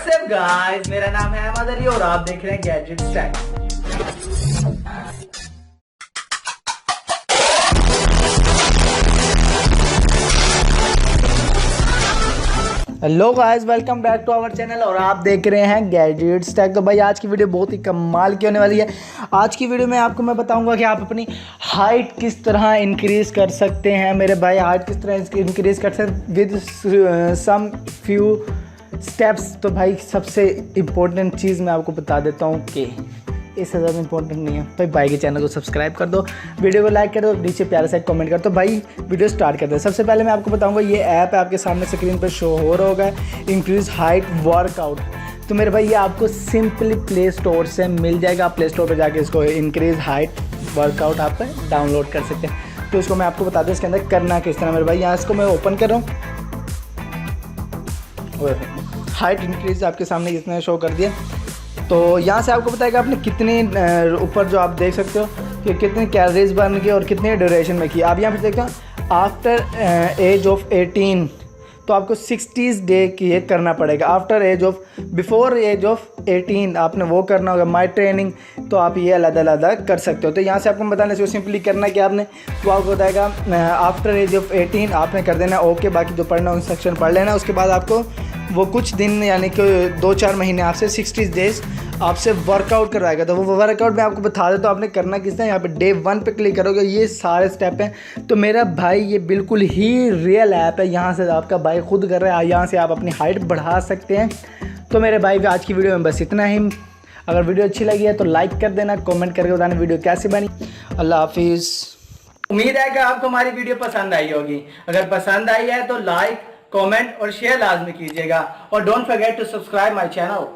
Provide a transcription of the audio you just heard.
WhatsApp guys, मेरा नाम है अहमद अली और आप देख रहे हैं gadget stack. Hello guys, welcome back to our channel और आप देख रहे हैं गैजेट स्टैक। तो भाई आज की वीडियो बहुत ही कमाल की होने वाली है। आज की वीडियो में आपको मैं बताऊंगा कि आप अपनी हाइट किस तरह इंक्रीज़ कर सकते हैं। मेरे भाई हाइट किस तरह इंक्रीज़ कर सकते विद सम फ्यू स्टेप्स। तो भाई सबसे इम्पोर्टेंट चीज़ मैं आपको बता देता हूँ कि इससे ज़्यादा इंपॉर्टेंट नहीं है। भाई के चैनल को सब्सक्राइब कर दो, वीडियो को लाइक कर दो, नीचे प्यारा सा कमेंट कर दो। भाई वीडियो स्टार्ट करते हैं। सबसे पहले मैं आपको बताऊंगा ये ऐप है, आपके सामने स्क्रीन पर शो हो रहा होगा, इंक्रीज हाइट वर्कआउट। तो मेरे भाई ये आपको सिंपली प्ले स्टोर से मिल जाएगा। आप प्ले स्टोर पर जाके इसको इंक्रीज हाइट वर्कआउट आप डाउनलोड कर सकते हैं। तो इसको मैं आपको बता दूँ इसके अंदर करना किस तरह। मेरे भाई यहाँ इसको मैं ओपन कर रहा हूँ, हाइट इंक्रीज आपके सामने इसने शो कर दिया। तो यहाँ से आपको बताएगा आपने कितने ऊपर जो आप देख सकते हो कि कितने कैलोरीज बर्न की और कितने ड्यूरेशन में की। आप यहाँ पर देखते हैं आफ्टर एज ऑफ 18 तो आपको 60 डे की ये करना पड़ेगा। After age of before age of 18 आपने वो करना होगा माई ट्रेनिंग। तो आप ये अलग कर सकते हो। तो यहाँ से आपको बताना चाहिए सिंपली करना क्या आपने, तो आपको बताएगा आफ्टर एज ऑफ 18 आपने कर देना ओके। बाकी जो पढ़ना इंस्ट्रक्शन पढ़ लेना। उसके बाद आपको वो कुछ दिन यानी कि 2-4 महीने आपसे 60 डेज आपसे वर्कआउट करवाएगा। तो वो वर्कआउट मैं आपको बता देता हूँ आपने करना किस तरह। यहाँ पे डे 1 पे क्लिक करोगे, ये सारे स्टेप हैं। तो मेरा भाई ये बिल्कुल ही रियल ऐप है, यहाँ से आपका भाई खुद कर रहा है। यहाँ से आप अपनी हाइट बढ़ा सकते हैं। तो मेरे भाई आज की वीडियो में बस इतना ही। अगर वीडियो अच्छी लगी है तो लाइक कर देना, कॉमेंट करके बताना वीडियो कैसी बनी। अल्लाह हाफिज़। उम्मीद है कि आपको हमारी वीडियो पसंद आई होगी। अगर पसंद आई है तो लाइक, कमेंट और शेयर लाजमी कीजिएगा और don't forget to subscribe my channel.